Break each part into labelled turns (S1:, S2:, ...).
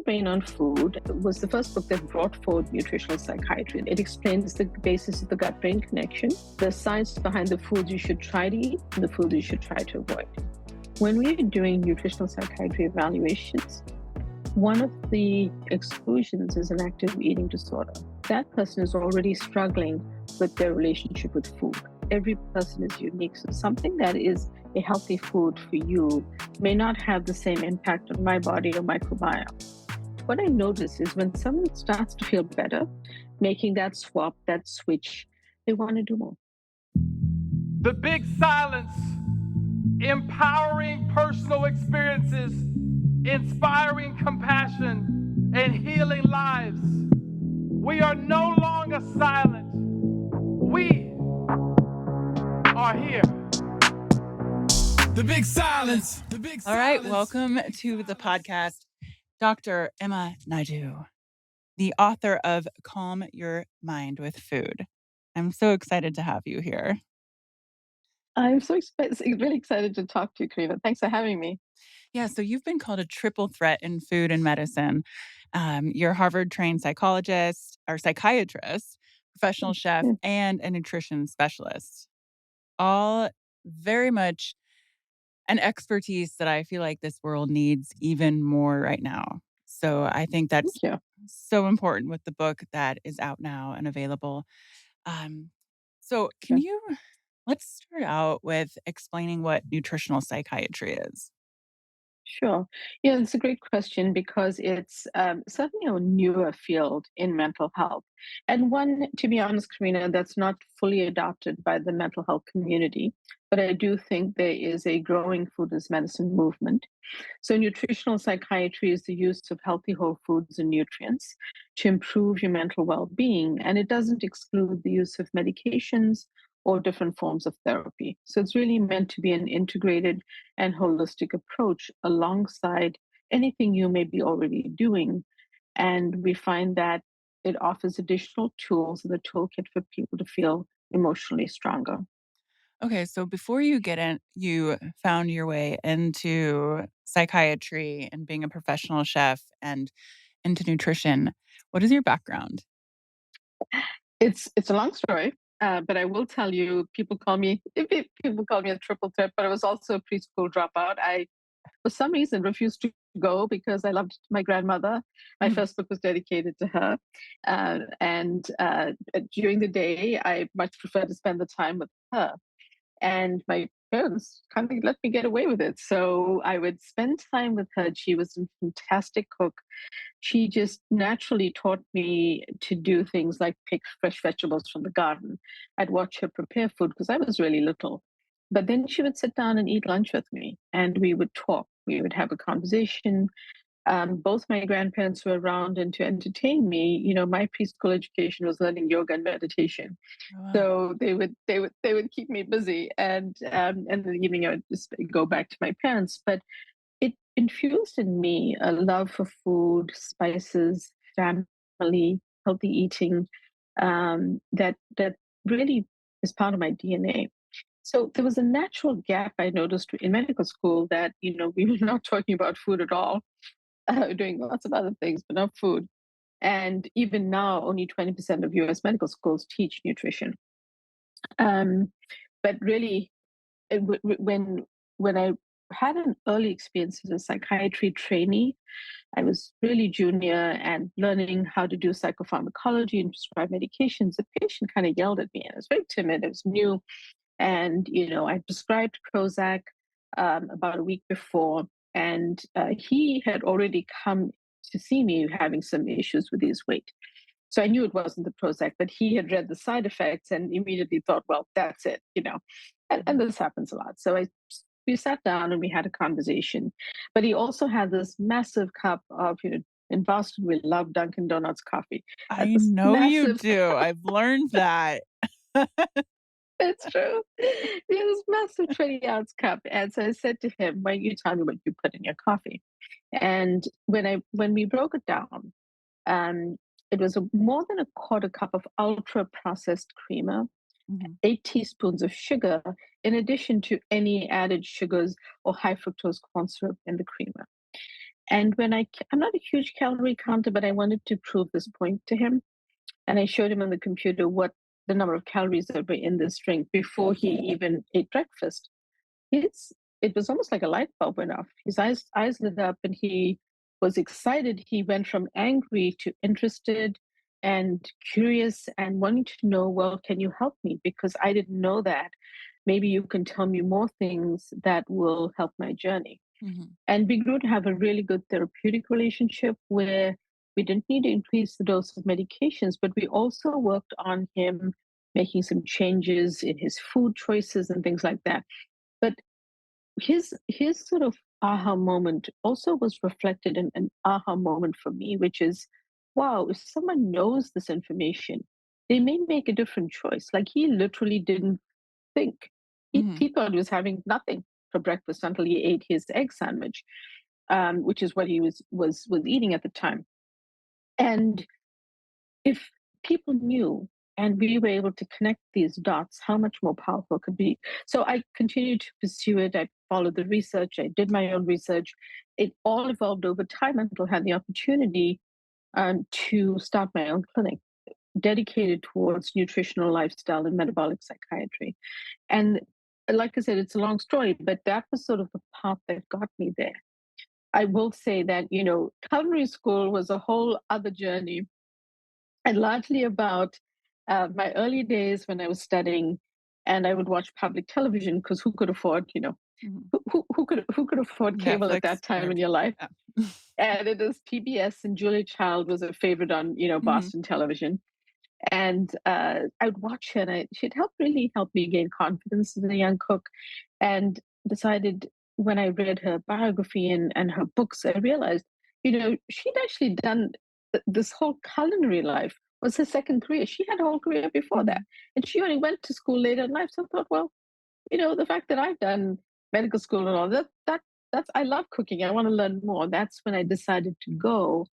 S1: Brain on Food was the first book that brought forward nutritional psychiatry. It explains the basis of the gut-brain connection, the science behind the foods you should try to eat, and the foods you should try to avoid. When we are doing nutritional psychiatry evaluations, one of the exclusions is an active eating disorder. That person is already struggling with their relationship with food. Every person is unique, so something that is a healthy food for you may not have the same impact on my body or microbiome. What I notice is when someone starts to feel better, making that swap, that switch, they want to do more.
S2: The Big Silence, empowering personal experiences, inspiring compassion, and healing lives. We are no longer silent. We are here.
S3: The Big Silence.
S4: All right, welcome to the podcast, Dr. Emma Naidoo, the author of Calm Your Mind with Food. I'm so excited to have you here.
S1: I'm so really excited to talk to you, Karena. Thanks for having me.
S4: Yeah, so you've been called a triple threat in food and medicine. You're a Harvard-trained psychologist or psychiatrist, professional chef, and a nutrition specialist. All very much an expertise that I feel like this world needs even more right now. So I think that's so important with the book that is out now and available. Let's start out with explaining what nutritional psychiatry is.
S1: Sure. Yeah, it's a great question because it's certainly a newer field in mental health. And one, to be honest, Karena, that's not fully adopted by the mental health community. But I do think there is a growing food as medicine movement. So, nutritional psychiatry is the use of healthy whole foods and nutrients to improve your mental well being. And it doesn't exclude the use of medications or different forms of therapy. So, it's really meant to be an integrated and holistic approach alongside anything you may be already doing. And we find that it offers additional tools in the toolkit for people to feel emotionally stronger.
S4: Okay, so before you you found your way into psychiatry and being a professional chef and into nutrition. What is your background?
S1: It's a long story, but I will tell you. People call me a triple threat, but I was also a preschool dropout. I, for some reason, refused to go because I loved my grandmother. My first book was dedicated to her, and during the day, I much prefer to spend the time with her. And my parents kind of let me get away with it. So I would spend time with her. She was a fantastic cook. She just naturally taught me to do things like pick fresh vegetables from the garden. I'd watch her prepare food because I was really little. But then she would sit down and eat lunch with me, and we would talk. We would have a conversation. Both my grandparents were around, and to entertain me, my preschool education was learning yoga and meditation.
S4: Oh, wow.
S1: So they would keep me busy, and in the evening I would just go back to my parents. But it infused in me a love for food, spices, family, healthy eating, that really is part of my DNA. So there was a natural gap I noticed in medical school that we were not talking about food at all, doing lots of other things, but not food. And even now, only 20% of US medical schools teach nutrition. Um, but really, when I had an early experience as a psychiatry trainee, I was really junior and learning how to do psychopharmacology and prescribe medications. The patient kind of yelled at me, and I was very timid. It was new, and I prescribed Prozac about a week before, and he had already come to see me having some issues with his weight. So I knew it wasn't the Prozac, but he had read the side effects and immediately thought, well, that's it. And this happens a lot. So we sat down and we had a conversation. But he also had this massive cup of, in Boston, we love Dunkin' Donuts coffee.
S4: I know you do. I've learned that.
S1: It's true. He had this massive 20-ounce cup. And so I said to him, why don't you tell me what you put in your coffee? And when we broke it down, it was more than a quarter cup of ultra processed creamer, 8 teaspoons of sugar, in addition to any added sugars or high fructose corn syrup in the creamer. And I'm not a huge calorie counter, but I wanted to prove this point to him. And I showed him on the computer what the number of calories that were in this drink before he even ate breakfast. It's it was almost like a light bulb went off. His eyes lit up and he was excited. He went from angry to interested and curious and wanting to know, well, can you help me? Because I didn't know that. Maybe you can tell me more things that will help my journey.
S4: Mhm.
S1: And we grew to have a really good therapeutic relationship where we didn't need to increase the dose of medications, but we also worked on him making some changes in his food choices and things like that. But his sort of aha moment also was reflected in an aha moment for me, which is, wow, if someone knows this information, they may make a different choice. Like he literally didn't think. He
S4: Mhm.
S1: thought he was having nothing for breakfast until he ate his egg sandwich, which is what he was eating at the time. And if people knew and we were able to connect these dots, how much more powerful it could be. So I continued to pursue it. I followed the research. I did my own research. It all evolved over time until I had the opportunity to start my own clinic dedicated towards nutritional lifestyle and metabolic psychiatry. And like I said, it's a long story, but that was sort of the path that got me there. I will say that, culinary school was a whole other journey and largely about my early days when I was studying and I would watch public television because who could afford,
S4: Mhm.
S1: who could afford cable at
S4: Netflix
S1: that time
S4: or
S1: in your life?
S4: yeah.
S1: And it is PBS and Julia Child was a favorite on,
S4: Mhm.
S1: Boston television. And I would watch her, and she'd really help me gain confidence as a young cook. And decided when I read her biography and her books, I realized, she'd actually done this whole culinary life was her second career. She had a whole career before that,
S4: Mhm.
S1: and she only went to school later in life. So I thought, well, the fact that I've done medical school and all that's I love cooking. I want to learn more. That's when I decided to go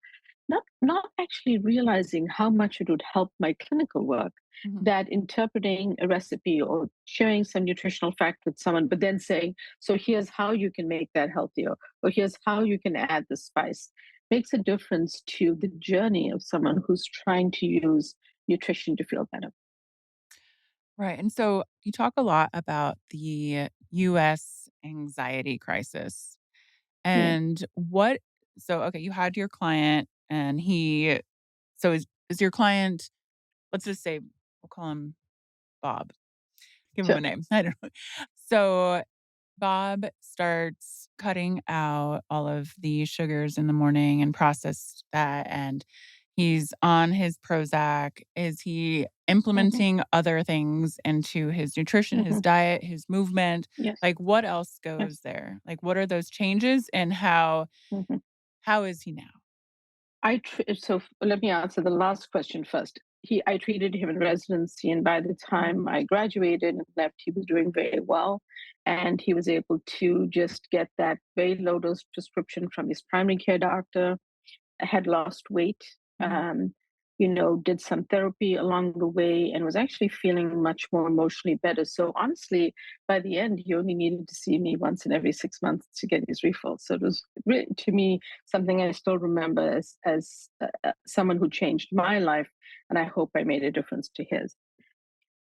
S1: not actually realizing how much it would help my clinical work,
S4: Mhm.
S1: that interpreting a recipe or sharing some nutritional fact with someone, but then saying, so here's how you can make that healthier, or here's how you can add the spice, makes a difference to the journey of someone who's trying to use nutrition to feel better.
S4: Right, and so you talk a lot about the US anxiety crisis.
S1: Yeah,
S4: And okay, you had your client and is your client, let's just say we'll call him Bob. Give him a
S1: sure.
S4: name. I don't know. So Bob starts cutting out all of the sugars in the morning and processed that, and he's on his Prozac. Is he
S1: Hmm.
S4: implementing other things into his nutrition, his
S1: Hmm.
S4: diet, his movement?
S1: Yes,
S4: Like, what else
S1: yes.
S4: goes there? Like, what are those changes, and how is he now?
S1: Let me answer the last question first. I treated him in residency, and by the
S4: Mhm,
S1: time I graduated and left, he was doing very well, and he was able to just get that very low dose prescription from his primary care doctor, had lost weight,
S4: mhm.
S1: did some therapy along the way, and was actually feeling much more emotionally better. So honestly, by the end, he only needed to see me once in every 6 months to get his refills. So it was really, to me, something I still remember as someone who changed my life, and I hope I made a difference to his.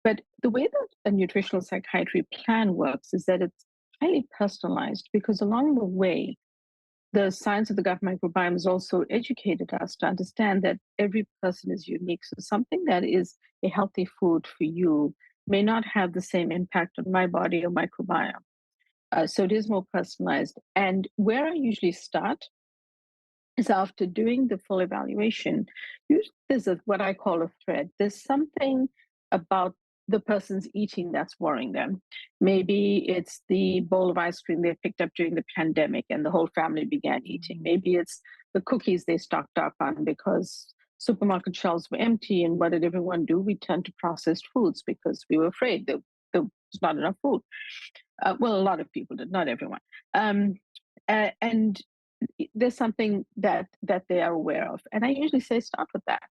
S1: But the way that a nutritional psychiatry plan works is that it's highly personalized because along the way, the science of the gut microbiome has also educated us to understand that every person is unique. So something that is a healthy food for you may not have the same impact on my body or microbiome. So it is more personalized. And where I usually start is after doing the full evaluation, usually there's what I call a thread. There's something about the person's eating that's worrying them. Maybe it's the bowl of ice cream they picked up during the pandemic and the whole family began eating.
S4: Mhm,
S1: Maybe it's the cookies they stocked up on because supermarket shelves were empty. And what did everyone do? We turned to processed foods because we were afraid that there was not enough food. Well, a lot of people did, not everyone. Um, and there's something that they are aware of, and I usually say start with that.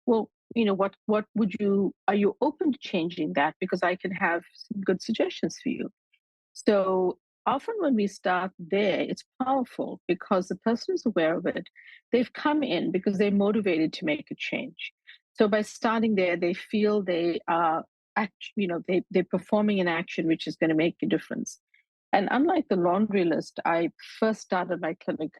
S1: Well, what would you are you open to changing that, because I can have some good suggestions for you. So often when we start there, it's powerful because the person is aware of it. They've come in because they're motivated to make a change. So by starting there, they feel they are they're performing an action which is going to make a difference. And unlike the laundry list, I first started my clinic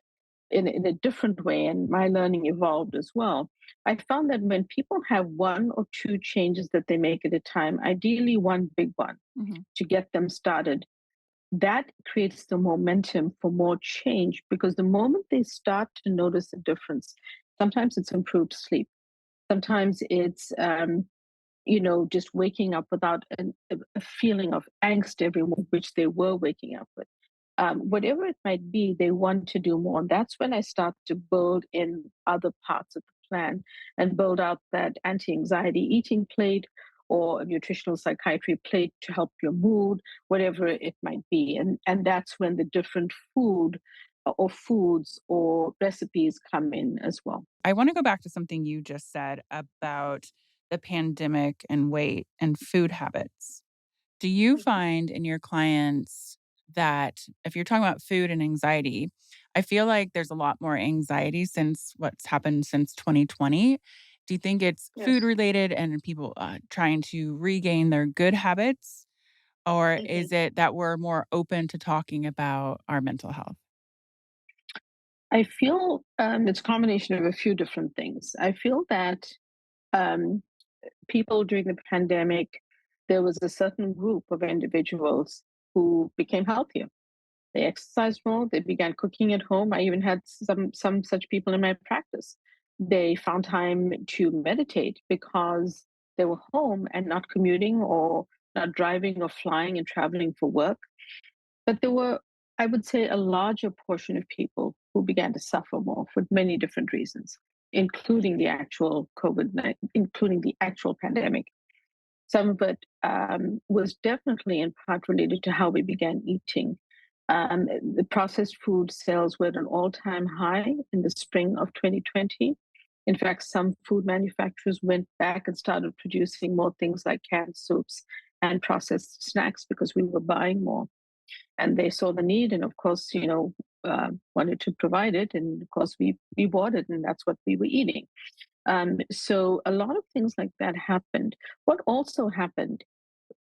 S1: in a different way, and my learning evolved as well. I found that when people have one or two changes that they make at a time, ideally one big one
S4: Mhm.
S1: to get them started, that creates the momentum for more change because the moment they start to notice a difference, sometimes it's improved sleep, sometimes it's just waking up without a feeling of angst every morning, which they were waking up with. Whatever it might be, they want to do more. And that's when I start to build in other parts of the plan and build out that anti anxiety eating plate or a nutritional psychiatry plate to help your mood, whatever it might be. And that's when the different or foods or recipes come in as well.
S4: I want to go back to something you just said about the pandemic and weight and food habits. Do you find in your clients that if you're talking about food and anxiety, I feel like there's a lot more anxiety since what's happened since 2020. Do you think it's food
S1: Yes.
S4: related and people trying to regain their good habits? Or
S1: Mhm.
S4: is it that we're more open to talking about our mental health?
S1: I feel it's a combination of a few different things. I feel that um, people during the pandemic, there was a certain group of individuals who became healthier. They exercised more, they began cooking at home. I even had some such people in my practice. They found time to meditate because they were home and not commuting or not driving or flying and traveling for work. But there were, I would say, a larger portion of people who began to suffer more for many different reasons, including the actual including the actual pandemic. Some of it was definitely in part related to how we began eating. The processed food sales were at an all time high in the spring of 2020. In fact, some food manufacturers went back and started producing more things like canned soups and processed snacks because we were buying more. And they saw the need, and of course, wanted to provide it. And of course, we bought it, and that's what we were eating. So a lot of things like that happened. What also happened,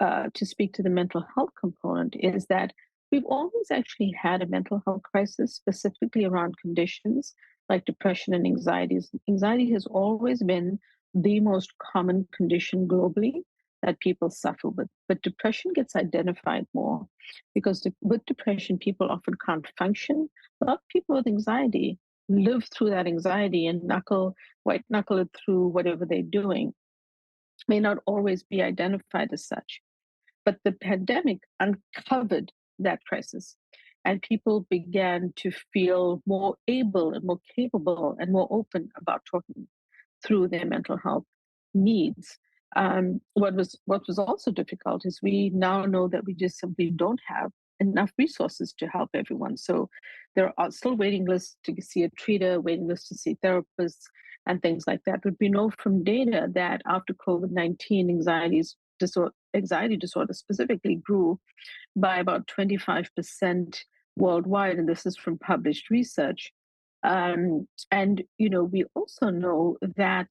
S1: to speak to the mental health component, is that we've always actually had a mental health crisis, specifically around conditions like depression and anxiety. Anxiety has always been the most common condition globally that people suffer with. But depression gets identified more because with depression, people often can't function. A lot of people with anxiety live through that anxiety and white knuckle it through whatever they're doing, may not always be identified as such. But the pandemic uncovered that crisis, and people began to feel more able and more capable and more open about talking through their mental health needs. What was also difficult is we now know that we just simply don't have enough resources to help everyone. So there are still waiting lists to see a treater, waiting lists to see therapists, and things like that. But we know from data that after COVID-19, anxiety disorder specifically grew by about 25% worldwide, and this is from published research. And we also know that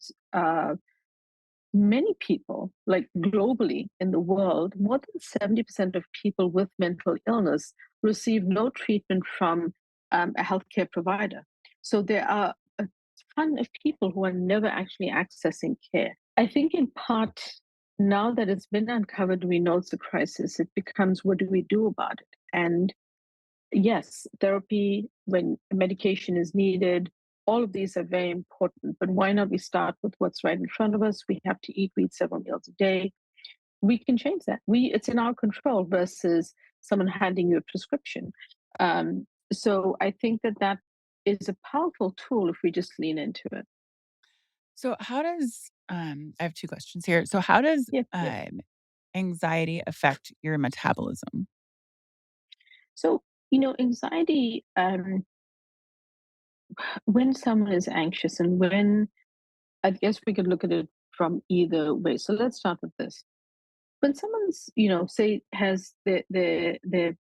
S1: many people, like globally in the world, more than 70% of people with mental illness receive no treatment from a healthcare provider. So there are a ton of people who are never actually accessing care. I think in part, now that it's been uncovered, we know it's a crisis. It becomes, what do we do about it? And yes, therapy, when medication is needed, all of these are very important. But why not we start with what's right in front of us? We have to eat several meals a day. We can change that. It's in our control versus someone handing you a prescription. So I think that is a powerful tool if we just lean into it.
S4: So, how does I have two questions here. So, how does
S1: Yep, yep.
S4: anxiety affect your metabolism?
S1: So, anxiety, when someone is anxious and when, I guess we could look at it from either way. So let's start with this. When someone's, say, has their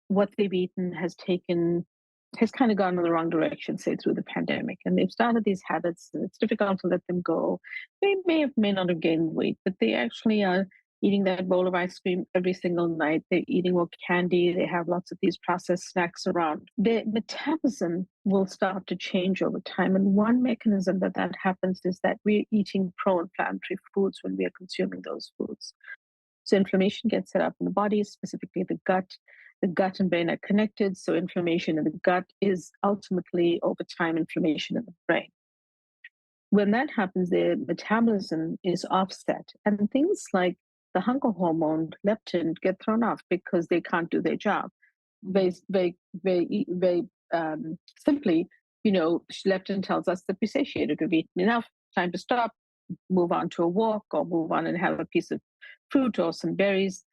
S1: what they've eaten has kind of gone in the wrong direction, say through the pandemic, and they've started these habits, and it's difficult to let them go. They may not have gained weight, but they actually are eating that bowl of ice cream every single night. They're eating more candy. They have lots of these processed snacks around. Their metabolism will start to change over time. And one mechanism that happens is that we're eating pro-inflammatory foods when we are consuming those foods. So inflammation gets set up in the body, specifically the gut. The gut and brain are connected. So inflammation in the gut is ultimately, over time, inflammation in the brain. When that happens, their metabolism is offset. And things like the hunger hormone, leptin, get thrown off because they can't do their job. Very simply, leptin tells us that we're satiated, we've eaten enough, time to stop, move on to a walk, or move on and have a piece of fruit or some berries.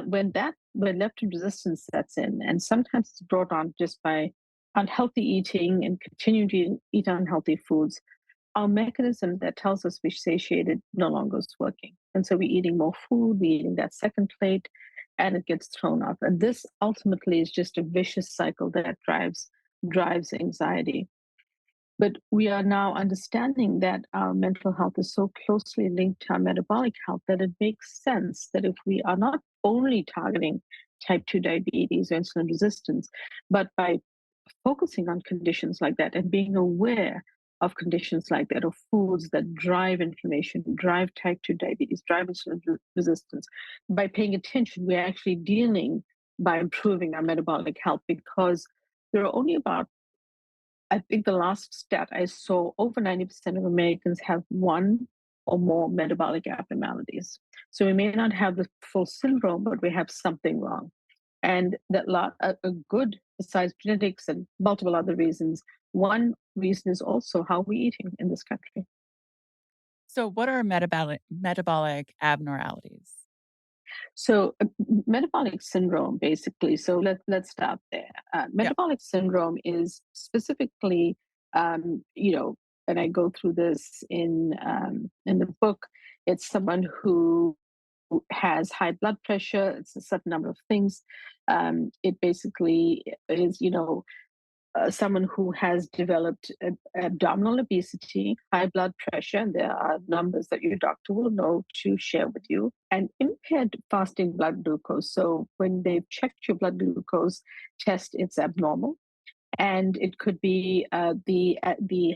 S1: When leptin resistance sets in, and sometimes it's brought on just by unhealthy eating and continuing to eat unhealthy foods, our mechanism that tells us we're satiated no longer is working. And so we're eating more food, we're eating that second plate, and it gets thrown off. And this ultimately is just a vicious cycle that drives anxiety. But we are now understanding that our mental health is so closely linked to our metabolic health that it makes sense that if we are not only targeting type 2 diabetes or insulin resistance, but by focusing on conditions like that and being aware of conditions like that, or foods that drive inflammation, drive type 2 diabetes, drive insulin resistance, by paying attention, we're actually dealing by improving our metabolic health, because there are only about, I think the last stat I saw, over 90% of Americans have one or more metabolic abnormalities. So we may not have the full syndrome, but we have something wrong. And a good, besides genetics and multiple other reasons, one reason is also how we're eating in this country.
S4: So, what are metabolic abnormalities?
S1: So, metabolic syndrome, basically. So let's start there.
S4: Yeah.
S1: Metabolic syndrome is specifically, and I go through this in the book. It's someone who has high blood pressure. It's a certain number of things. It basically is, someone who has developed abdominal obesity, high blood pressure, and there are numbers that your doctor will know to share with you, and impaired fasting blood glucose. So when they've checked your blood glucose test, it's abnormal, and it could be the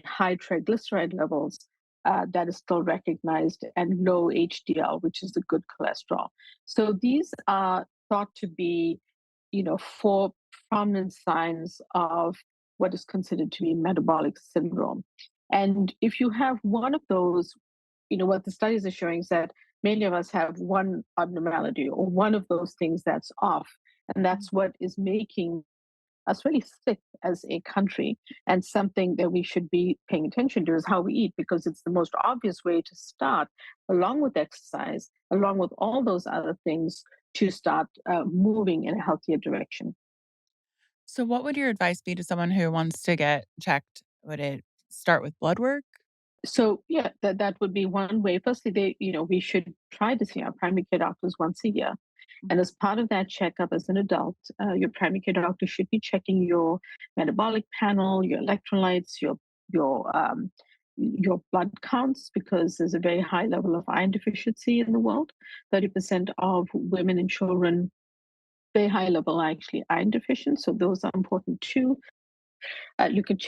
S1: high triglyceride levels that is still recognized, and low HDL, which is the good cholesterol. So these are thought to be, four prominent signs of what is considered to be metabolic syndrome. And if you have one of those, what the studies are showing is that many of us have one abnormality or one of those things that's off, and that's what is making us really sick as a country. And something that we should be paying attention to is how we eat, because it's the most obvious way to start, along with exercise, along with all those other things, to start moving in a healthier direction.
S4: So, what would your advice be to someone who wants to get checked? Would it start with blood work?
S1: So yeah, that would be one way. Firstly, we should try to see our primary care doctors once a year. And
S4: Mhm.
S1: as part of that checkup as an adult, your primary care doctor should be checking your metabolic panel, your electrolytes, your blood counts, because there's a very high level of iron deficiency in the world. 30% of women and children, very high level, are actually iron deficient. So those are important too. You can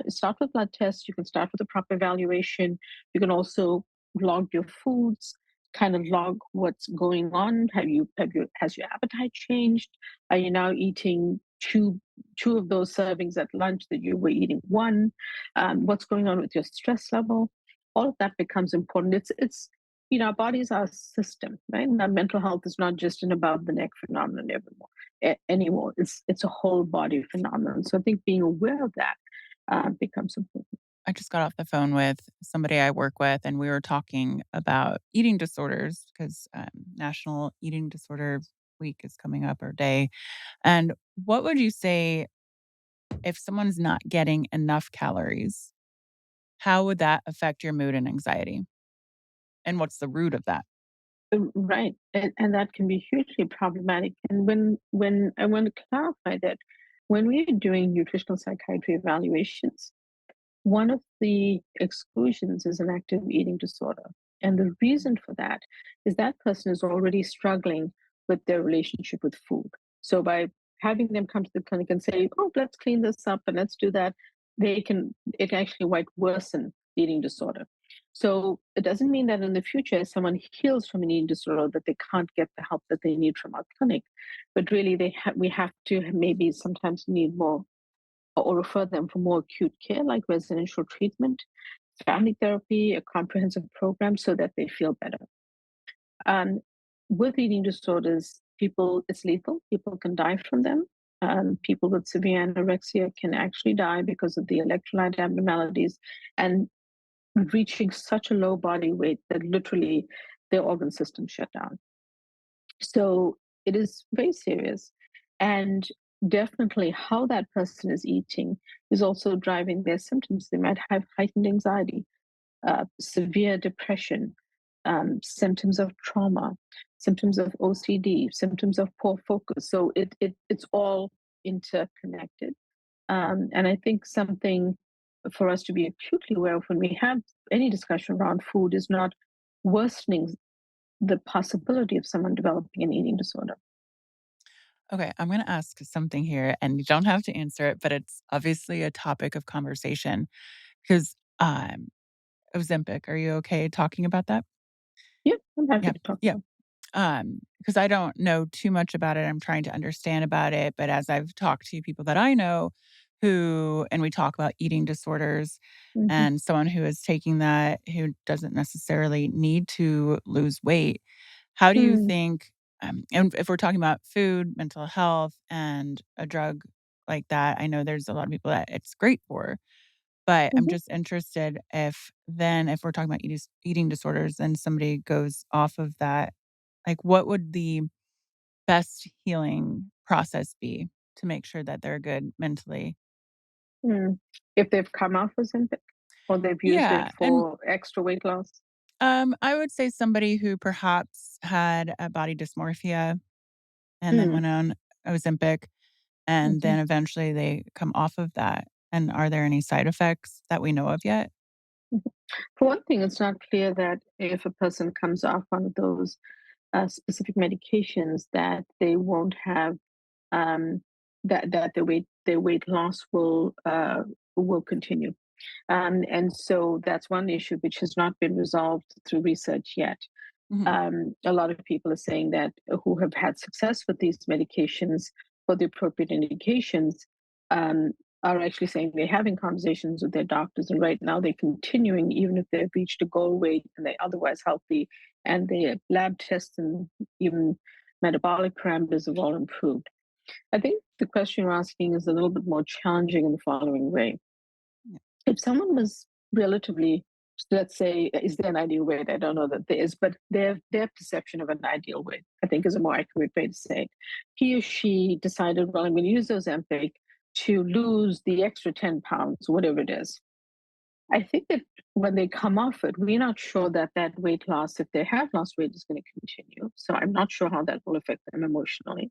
S1: start with blood tests, you can start with a proper evaluation. You can also log your foods, kind of log what's going on. Has your appetite changed? Are you now eating two of those servings at lunch that you were eating one? What's going on with your stress level? All of that becomes important. It's our bodies are a system, right? And our mental health is not just an above the neck phenomenon anymore. It's a whole body phenomenon. So I think being aware of that becomes important.
S4: I just got off the phone with somebody I work with, and we were talking about eating disorders because National Eating Disorder Week is coming up, or day. And what would you say if someone's not getting enough calories? How would that affect your mood and anxiety? And what's the root of that?
S1: Right, and that can be hugely problematic. And when I want to clarify that when we're doing nutritional psychiatry evaluations, one of the exclusions is an active eating disorder. And the reason for that is that person is already struggling with their relationship with food. So by having them come to the clinic and say, "Oh, let's clean this up and let's do that," it actually might worsen the eating disorder. So it doesn't mean that in the future, if someone heals from an eating disorder, that they can't get the help that they need from our clinic. But really, we have to maybe sometimes need more or refer them for more acute care, like residential treatment, family therapy, a comprehensive program so that they feel better. Um, with eating disorders, it's lethal. People can die from them. People with severe anorexia can actually die because of the electrolyte abnormalities and reaching such a low body weight that literally their organ system shut down. So it is very serious. And definitely how that person is eating is also driving their symptoms. They might have heightened anxiety, severe depression, symptoms of trauma, symptoms of OCD, symptoms of poor focus. So it's all interconnected. And I think something for us to be acutely aware of when we have any discussion around food is not worsening the possibility of someone developing an eating disorder.
S4: Okay, I'm going to ask something here, and you don't have to answer it, but it's obviously a topic of conversation because Ozempic. Are you okay talking about that?
S1: Yeah, I'm happy
S4: Yeah,
S1: to talk
S4: yeah.
S1: about.
S4: Because I don't know too much about it. I'm trying to understand about it, but as I've talked to people that I know and we talk about eating disorders
S1: Mhm,
S4: and someone who is taking that who doesn't necessarily need to lose weight, how do you
S1: mm,
S4: think, and if we're talking about food, mental health, and a drug like that, I know there's a lot of people that it's great for, but I'm
S1: mhm,
S4: just interested if we're talking about eating disorders and somebody goes off of that, like, what would the best healing process be to make sure that they're good mentally?
S1: mm. If they've come off Ozempic or they've used it
S4: Yeah, and,
S1: for extra weight loss.
S4: I would say somebody who perhaps had a body dysmorphia and then
S1: Mm,
S4: went on Ozempic, and
S1: mhm,
S4: then eventually they come off of that, and are there any side effects that we know of yet?
S1: mhm. For one thing, it's not clear that if a person comes off one of those specific medications, that they won't have um, that their weight loss will continue. And so that's one issue which has not been resolved through research yet.
S4: Mhm,
S1: A lot of people are saying that who have had success with these medications for the appropriate indications um, are actually saying they're having conversations with their doctors, and right now they're continuing even if they've reached a goal weight and they're otherwise healthy, and their lab tests and even metabolic parameters have all improved. I think the question you're asking is a little bit more challenging in the following way.
S4: yeah,
S1: If someone was relatively, let's say, is there an ideal weight? I don't know that there is, but their perception of an ideal weight, I think, is a more accurate way to say it. He or she decided, well, I'm going to use those Ozempic to lose the extra 10 pounds, whatever it is. I think that when they come off it, we're not sure that that weight loss, if they have lost weight, is going to continue. So I'm not sure how that will affect them emotionally.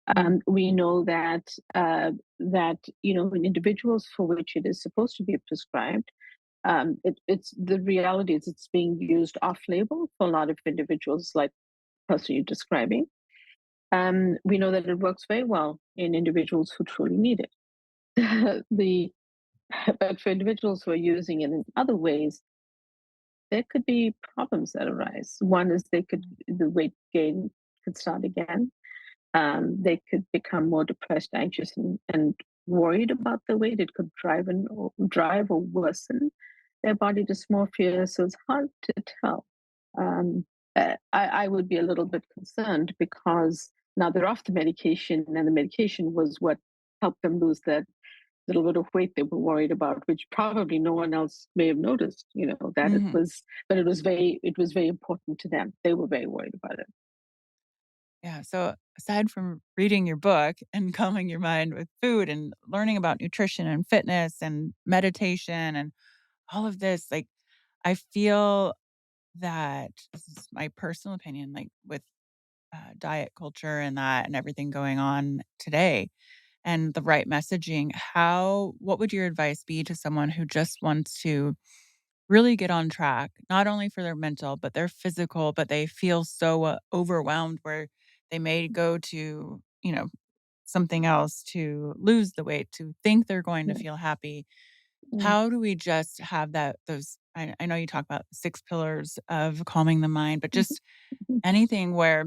S4: mhm,
S1: We know that in individuals for which it is supposed to be prescribed, it's the reality is it's being used off-label for a lot of individuals, like the person you're describing. We know that it works very well in individuals who truly need it. the But for individuals who are using it in other ways, there could be problems that arise. One is
S4: mm,
S1: the weight gain could start again. They could become more depressed, anxious, and worried about the weight. It could drive or worsen their body dysmorphia. So it's hard to tell. Um, I would be a little bit concerned because now they're off the medication, and the medication was what helped them lose that little bit of weight they were worried about, which probably no one else may have noticed. That it
S4: mhm.
S1: was, but it was very important to them. They were very worried about it.
S4: Yeah, so aside from reading your book and calming your mind with food and learning about nutrition and fitness and meditation and all of this, like, I feel that this is my personal opinion, like with diet culture and that and everything going on today and the right messaging, what would your advice be to someone who just wants to really get on track, not only for their mental, but their physical, but they feel so overwhelmed where they may go to, something else to lose the weight, to think they're going to
S1: Yeah.
S4: feel happy.
S1: Mm.
S4: How do we just have I know you talk about 6 pillars of calming the mind, but
S1: Mhm.
S4: just
S1: Mhm.
S4: anything where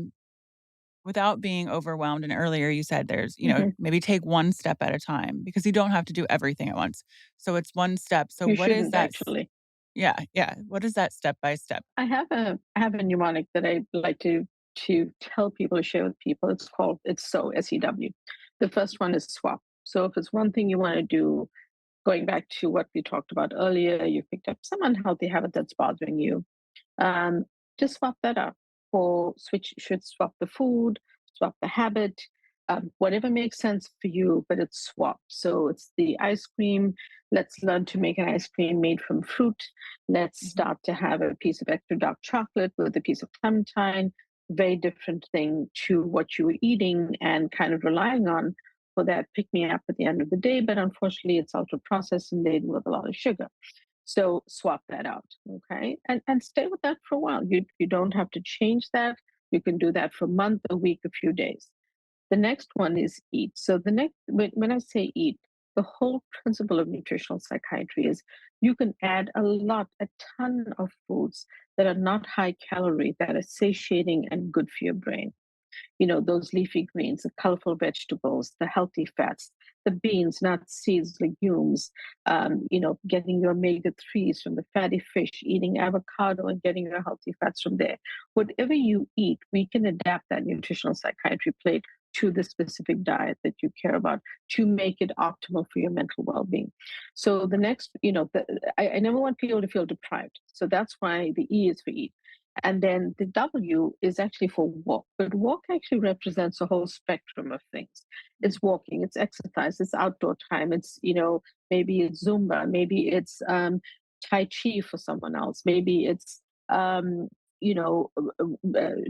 S4: without being overwhelmed, and earlier you said there's,
S1: Mhm.
S4: maybe take one step at a time because you don't have to do everything at once. So it's one step. So
S1: You
S4: what is
S1: shouldn't
S4: that
S1: actually.
S4: yeah, yeah. What is that step by step?
S1: I have a mnemonic that I like to tell people, to share with people. It's SEW. The first one is swap. So if it's one thing you want to do, going back to what we talked about earlier, you picked up some unhealthy habit that's bothering you. Um, just swap that up for switch. Should swap the food, swap the habit, whatever makes sense for you, but it's swap. So it's the ice cream. Let's learn to make an ice cream made from fruit. Let's
S4: Mhm,
S1: start to have a piece of extra dark chocolate with a piece of clementine. Very different thing to what you were eating and kind of relying on for that pick me up at the end of the day. But unfortunately, it's ultra processed and laden with a lot of sugar. So swap that out, okay? And stay with that for a while. You don't have to change that. You can do that for a month, a week, a few days. The next one is eat. So the next when I say eat, the whole principle of nutritional psychiatry is you can add a ton of foods that are not high calorie, that are satiating and good for your brain. Those leafy greens, the colorful vegetables, the healthy fats, the beans, nuts, seeds, legumes, getting your omega 3s from the fatty fish, eating avocado and getting your healthy fats from there. Whatever you eat, we can adapt that nutritional psychiatry plate to the specific diet that you care about to make it optimal for your mental well-being. So the next, I never want people to feel deprived. So that's why the E is for eat. And then the W is actually for walk, but walk actually represents a whole spectrum of things.
S4: mm,
S1: It's walking, it's exercise, it's outdoor time, maybe it's Zumba, maybe it's Tai Chi for someone else, maybe it's, um,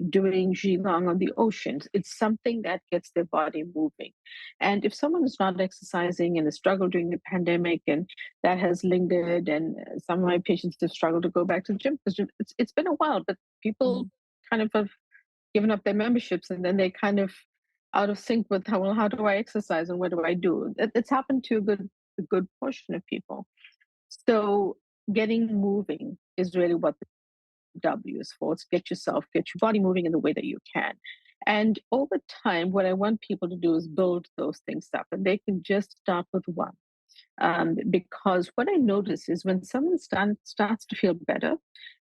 S1: doing Qigong on the oceans. It's something that gets their body moving. And if someone is not exercising and has struggled during the pandemic and that has lingered, and some of my patients have struggled to go back to the gym because it's been a while, but people
S4: mhm.
S1: kind of have given up their memberships and then they kind of out of sync with how do I exercise and what do I do? It's happened to a good portion of people. So getting moving is really what the W is for. It's get your body moving in the way that you can. And over time, what I want people to do is build those things up, and they can just start with one. Because what I notice is when someone starts to feel better,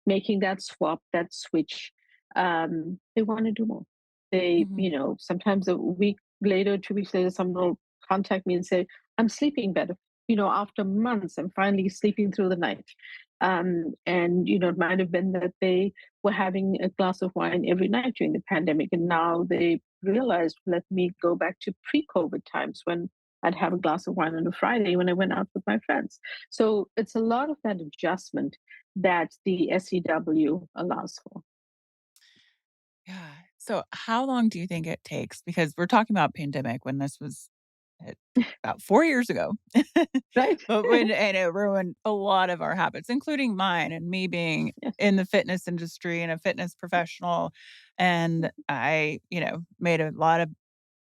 S1: making that swap, that switch, they want to do more.
S4: Mhm.
S1: Sometimes a week later, 2 weeks later, someone will contact me and say, I'm sleeping better. After months, I'm finally sleeping through the night. And, it might have been that they were having a glass of wine every night during the pandemic. And now they realized, let me go back to pre COVID times when I'd have a glass of wine on a Friday when I went out with my friends. So it's a lot of that adjustment that the SEW allows for.
S4: Yeah. So how long do you think it takes? Because we're talking about pandemic when this was about 4 years ago.
S1: Right?
S4: But and it ruined a lot of our habits, including mine and me being
S1: Yes.
S4: in the fitness industry and a fitness professional. And I, made a lot of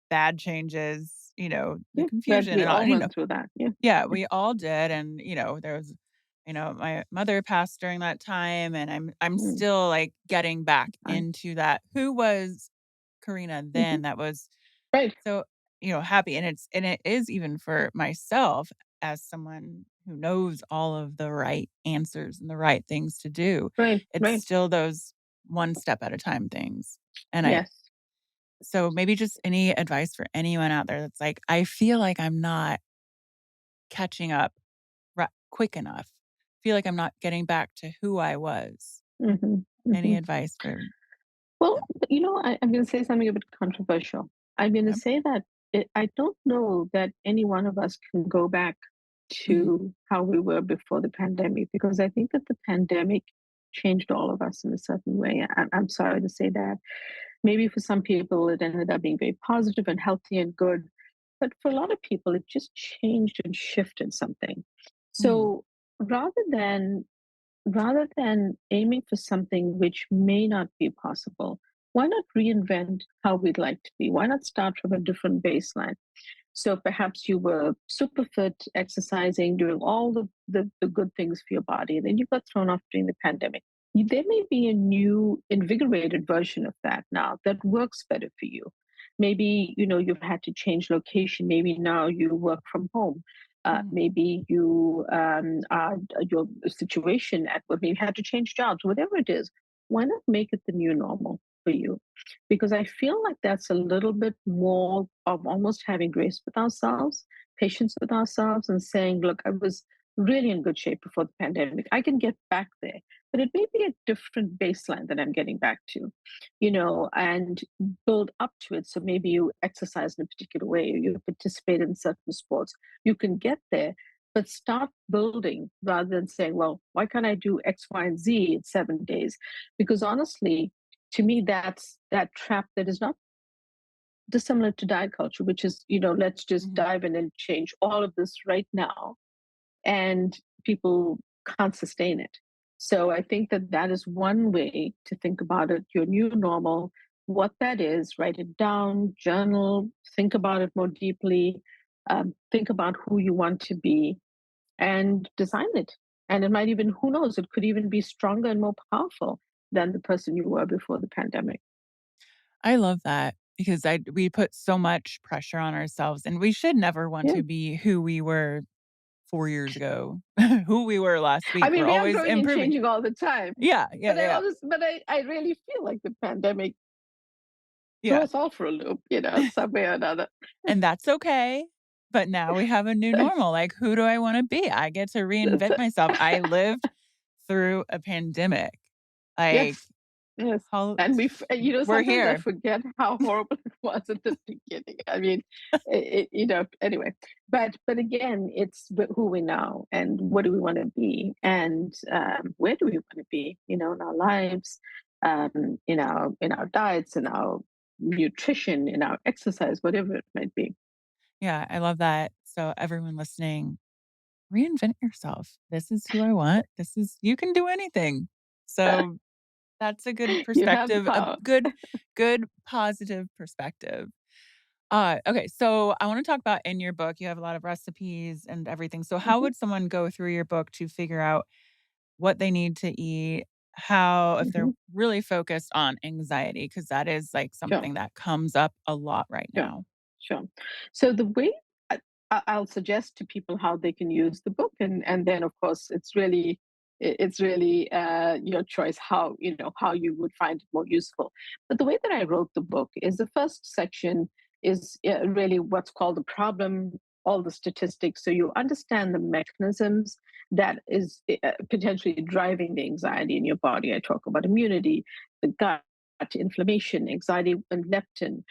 S4: bad changes, the
S1: Yeah. But
S4: confusion
S1: we
S4: and all,
S1: all went through that. Yeah.
S4: yeah, we all did. And, there was, my mother passed during that time and I'm
S1: Mm.
S4: still like getting back
S1: I,
S4: into that. Who was Karena
S1: mhm.
S4: then that was
S1: Right.
S4: so, happy, and it is even for myself as someone who knows all of the right answers and the right things to do.
S1: Right.
S4: It's
S1: Right.
S4: still those one step at a time things. And I
S1: Yes.
S4: so maybe just any advice for anyone out there that's like, I feel like I'm not catching up quick enough. Feel like I'm not getting back to who I was.
S1: Hmm.
S4: Any
S1: Hmm.
S4: advice for
S1: Well,
S4: them?
S1: I'm going to say something a bit controversial. I'm going to
S4: Yep.
S1: say that I don't know that any one of us can go back
S4: Mhm.
S1: to how we were before the pandemic, because I think that the pandemic changed all of us in a certain way. I'm sorry to say that. Maybe for some people, it ended up being very positive and healthy and good. But for a lot of people, it just changed and shifted something.
S4: Mm,
S1: So rather than rather than aiming for something which may not be possible, why not reinvent how we'd like to be? Why not start from a different baseline? So perhaps you were super fit, exercising, doing all the good things for your body, and then you got thrown off during the pandemic. There may be a new, invigorated version of that now that works better for you. Maybe you've had to change location. Maybe now you work from home.
S4: mm.
S1: Maybe your situation at work. Maybe you had to change jobs. Whatever it is, why not make it the new normal for you? Because I feel like that's a little bit more of almost having grace with ourselves, patience with ourselves, and saying, look, I was really in good shape before the pandemic. I can get back there, but it may be a different baseline that I'm getting back to, and build up to it. So maybe you exercise in a particular way, or you participate in certain sports. You can get there, but start building rather than saying, well, why can't I do X, Y, and Z in 7 days? Because honestly, to me, that's that trap that is not dissimilar to diet culture, which is, let's just
S4: Mhm.
S1: dive in and change all of this right now. And people can't sustain it. So I think that that is one way to think about it, your new normal, what that is, write it down, journal, think about it more deeply, think about who you want to be, and design it. And it might even, who knows, it could even be stronger and more powerful than the person you were before the pandemic.
S4: I love that because we put so much pressure on ourselves, and we should never want
S1: Yeah.
S4: to be who we were 4 years ago, who we were last
S1: I
S4: week.
S1: mean,
S4: We're
S1: we are
S4: always
S1: growing and
S4: improving.
S1: changing all the time.
S4: Yeah, yeah, yeah,
S1: But I really feel like the pandemic threw
S4: yeah,
S1: us all for a loop, some way or another.
S4: and that's okay, but now we have a new normal, like, who do I wanna be? I get to
S1: That's
S4: reinvent
S1: it.
S4: myself. I lived through a pandemic. Like,
S1: Yes, yes.
S4: how
S1: And
S4: we're
S1: sometimes I
S4: here.
S1: forget how horrible it was at the beginning. I mean, anyway. But again, it's who we know and what do we want to be, and where do we want to be? In our lives, in our diets, in our nutrition, in our exercise, whatever it might be.
S4: Yeah, I love that. So everyone listening, reinvent yourself. This is who I want. This is you can do anything. So that's a good
S1: You have the
S4: perspective, a
S1: power.
S4: good positive perspective. Okay, so I want to talk about in your book, you have a lot of recipes and everything. So how
S1: Hmm.
S4: would someone go through your book to figure out what they need to eat? How, if they're
S1: Hmm.
S4: really focused on anxiety, because that is like
S1: Sure.
S4: something that comes up a lot right
S1: Sure,
S4: now.
S1: sure. So the way I'll suggest to people how they can use the book, and then of course it's really your choice how you would find it more useful. But the way that I wrote the book is the first section is really what's called the problem, all the statistics, so you understand the mechanisms that is potentially driving the anxiety in your body. I talk about immunity, the gut inflammation, anxiety and leptin,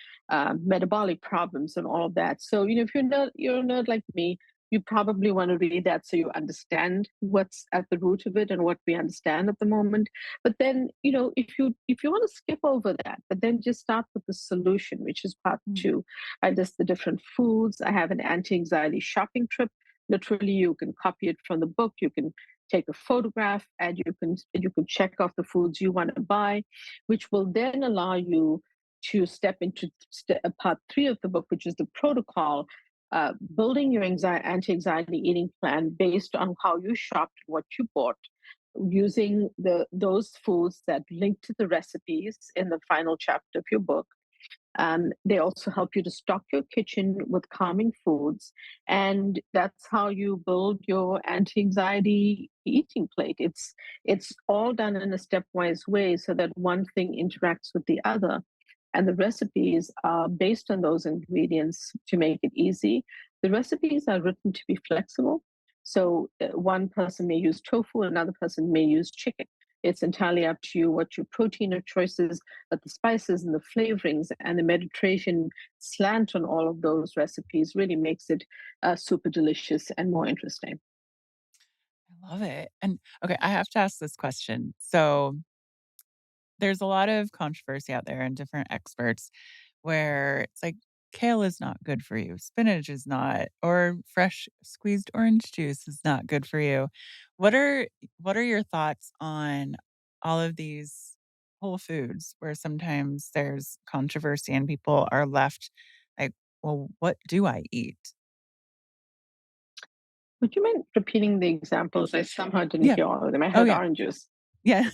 S1: metabolic problems and all of that. So, if you're a nerd like me, you probably want to read that so you understand what's at the root of it and what we understand at the moment. But then, if you want to skip over that, but then just start with the solution, which is part
S4: Mm.
S1: two. I list the different foods. I have an anti-anxiety shopping trip. Literally, you can copy it from the book. You can take a photograph and you can check off the foods you want to buy, which will then allow you to step into part three of the book, which is the protocol, building your anti-anxiety eating plan based on how you shopped, what you bought, using those foods that link to the recipes in the final chapter of your book. They also help you to stock your kitchen with calming foods, and that's how you build your anti-anxiety eating plate. It's all done in a stepwise way so that one thing interacts with the other, and the recipes are based on those ingredients to make it easy. The recipes are written to be flexible, so one person may use tofu, another person may use chicken. It's entirely up to you what your protein of choice is, but the spices and the flavorings and the Mediterranean slant on all of those recipes really makes it super delicious and more interesting.
S4: I love it. And okay, I have to ask this question. So there's a lot of controversy out there and different experts where it's like kale is not good for you, spinach is not, or fresh squeezed orange juice is not good for you. What are what are your thoughts on all of these whole foods where sometimes there's controversy and people are left like, well, what do I eat?
S1: Would you mind repeating the examples? I somehow didn't
S4: Yeah.
S1: hear all of them. I
S4: Oh
S1: heard
S4: yeah.
S1: orange juice.
S4: Yeah.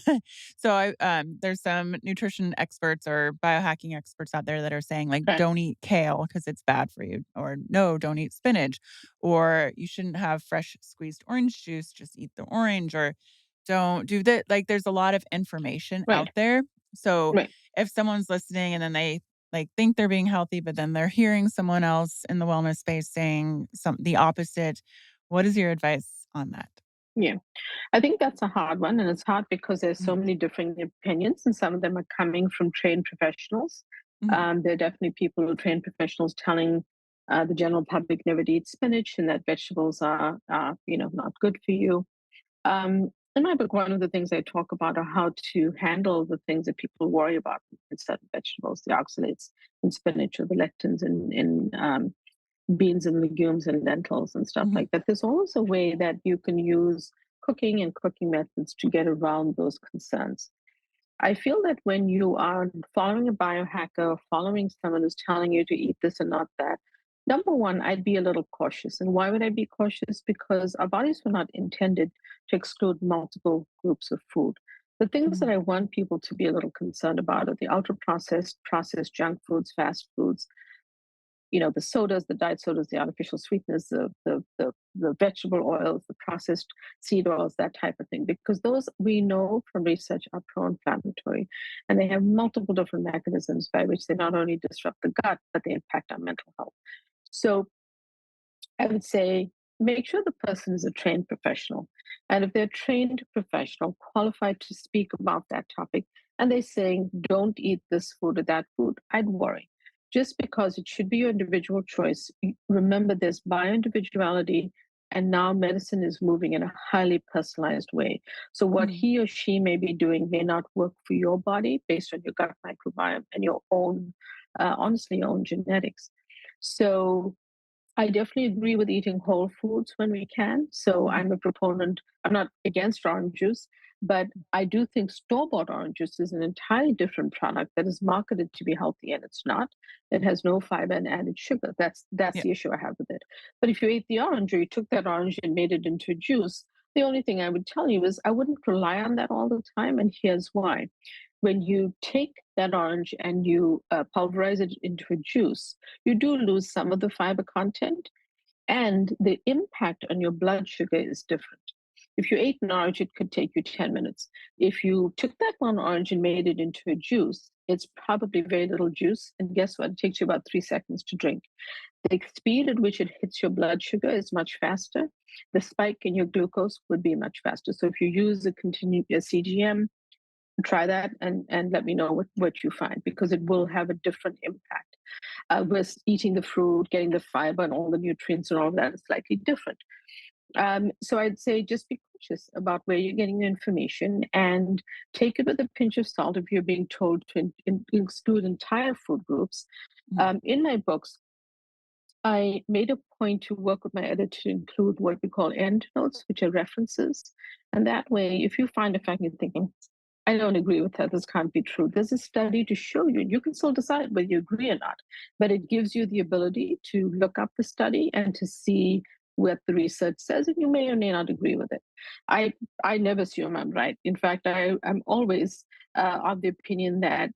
S4: So there's some nutrition experts or biohacking experts out there that are saying like
S1: Right,
S4: don't eat kale because it's bad for you, or no, don't eat spinach, or you shouldn't have fresh squeezed orange juice, just eat the orange, or don't do that. Like there's a lot of information
S1: right,
S4: out there. So
S1: right.
S4: if someone's listening and then they like think they're being healthy, but then they're hearing someone else in the wellness space saying the opposite, what is your advice on that?
S1: Yeah. I think that's a hard one, and it's hard because there's so
S4: Mhm.
S1: many different opinions, and some of them are coming from trained professionals.
S4: Mhm.
S1: There are definitely people who are trained professionals telling the general public never to eat spinach and that vegetables are not good for you. In my book, one of the things I talk about are how to handle the things that people worry about in certain vegetables, the oxalates in spinach or the lectins in beans and legumes and lentils and stuff
S4: Mhm.
S1: like that. There's always a way that you can use cooking and cooking methods to get around those concerns. I feel that when you are following a biohacker, following someone who's telling you to eat this and not that, number one, I'd be a little cautious. And why would I be cautious? Because our bodies were not intended to exclude multiple groups of food. The things that
S4: Mhm.
S1: I want people to be a little concerned about are the ultra processed junk foods, fast foods, the sodas, the diet sodas, the artificial sweeteners, the vegetable oils, the processed seed oils, that type of thing, because those we know from research are pro-inflammatory, and they have multiple different mechanisms by which they not only disrupt the gut but they impact our mental health. So I would say make sure the person is a trained professional. And if they're a trained professional, qualified to speak about that topic, and they're saying, don't eat this food or that food, I'd worry. Just because it should be your individual choice, remember there's bio-individuality, and now medicine is moving in a highly personalized way. So what
S4: Mhm.
S1: he or she may be doing may not work for your body based on your gut microbiome and your own, honestly, your own genetics. So I definitely agree with eating whole foods when we can. So
S4: Mhm.
S1: I'm a proponent, I'm not against orange juice, but I do think store-bought orange juice is an entirely different product that is marketed to be healthy and it's not. It has no fiber and added sugar. That's
S4: Yeah.
S1: the issue I have with it. But if you ate the orange or you took that orange and made it into a juice, the only thing I would tell you is I wouldn't rely on that all the time, and here's why. When you take that orange and you pulverize it into a juice, you do lose some of the fiber content, and the impact on your blood sugar is different. If you ate an orange, it could take you 10 minutes. If you took that one orange and made it into a juice, it's probably very little juice. And guess what? It takes you about 3 seconds to drink. The speed at which it hits your blood sugar is much faster. The spike in your glucose would be much faster. So if you use a CGM, try that and let me know what you find, because it will have a different impact. With eating the fruit, getting the fiber and all the nutrients and all of that is slightly different. So I'd say just be cautious about where you're getting the information and take it with a pinch of salt if you're being told to exclude entire food groups.
S4: Mhm.
S1: In my books, I made a point to work with my editor to include what we call end notes, which are references. And that way, if you find a fact and you're thinking, I don't agree with that, this can't be true, there's a study to show you. You can still decide whether you agree or not, but it gives you the ability to look up the study and to see what the research says, and you may or may not agree with it. I I never assume I'm right. In fact, I'm always of the opinion that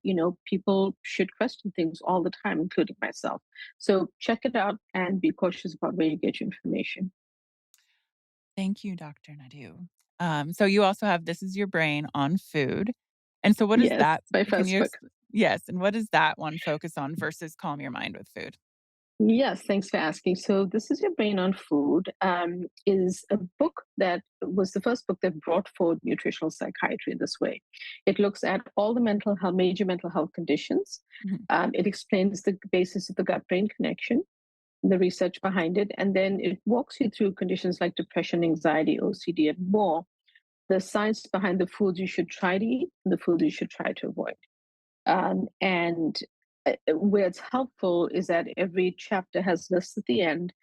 S1: people should question things all the time, including myself. So check it out and be cautious about where you get your information.
S4: Thank you, Dr. Naidoo. So you also have This Is Your Brain on food. And so what is
S1: Yes,
S4: that?
S1: my
S4: Can
S1: first
S4: you
S1: book.
S4: yes, and what does that one focus on versus Calm Your Mind with Food?
S1: Yes, thanks for asking. So, This Is Your Brain on Food is a book that was the first book that brought forward nutritional psychiatry this way. It looks at all the major mental health conditions.
S4: Mhm.
S1: It explains the basis of the gut brain connection. the research behind it, and then it walks you through conditions like depression, anxiety, OCD, and more. The science behind the foods you should try to eat and the foods you should try to avoid. And where it's helpful is that every chapter has lists at the end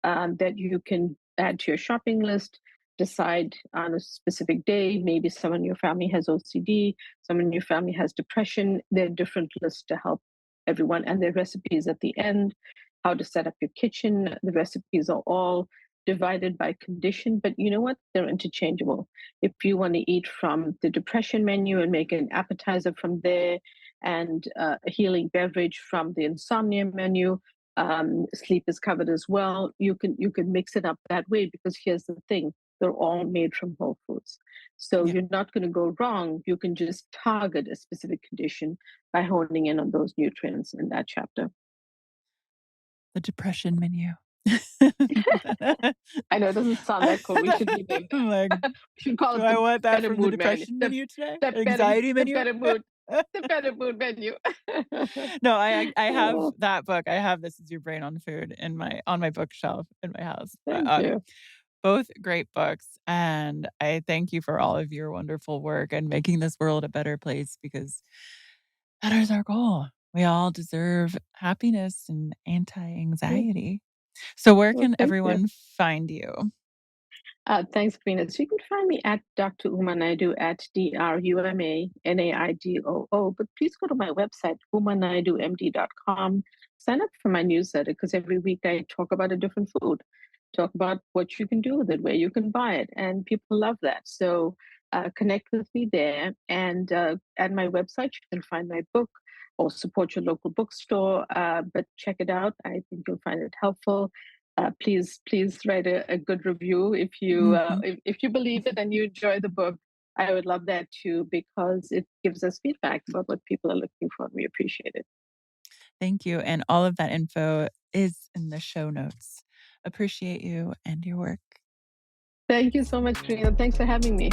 S1: that you can add to your shopping list, decide on a specific day. Maybe someone in your family has OCD, someone in your family has depression. There are different lists to help everyone, and there are recipes at the end, how to set up your kitchen. The recipes are all divided by condition, but you know what? They're interchangeable. If you want to eat from the depression menu and make an appetizer from there, and a healing beverage from the insomnia menu, sleep is covered as well. You can mix it up that way, because here's the thing: they're all made from whole foods. So
S4: Yeah.
S1: you're not going to go wrong. You can just target a specific condition by honing in on those nutrients in that chapter.
S4: The depression menu.
S1: I know it doesn't sound that cool. We should rename
S4: I'm like,
S1: that. We should call
S4: do
S1: it
S4: I
S1: the
S4: want that
S1: better
S4: from the
S1: mood menu.
S4: depression menu today?
S1: The
S4: Anxiety
S1: the
S4: menu?
S1: better mood, the better mood menu.
S4: No, I have
S1: Oh,
S4: that book. I have This Is Your Brain on Food in my bookshelf in my house. But,
S1: thank you.
S4: both great books, and I thank you for all of your wonderful work and making this world a better place, because that is our goal. We all deserve happiness and anti-anxiety. So where
S1: Well,
S4: can
S1: thank you.
S4: everyone find you?
S1: Thanks, Karena. So you can find me at Dr. Uma Naidoo at DRUMANAIDOO. But please go to my website, umanaidoomd.com. Sign up for my newsletter, because every week I talk about a different food, talk about what you can do with it, where you can buy it. And people love that. So connect with me there. And at my website, you can find my book or support your local bookstore. But check it out. I think you'll find it helpful. Please write a good review
S4: Mhm.
S1: if you believe it and you enjoy the book. I would love that too, because it gives us feedback about what people are looking for, and we appreciate it.
S4: Thank you, and all of that info is in the show notes. Appreciate you and your work.
S1: Thank you so much, Karina. Thanks for having me.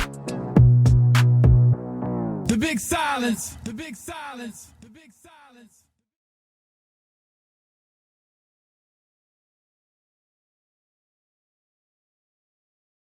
S3: The big silence. The big silence.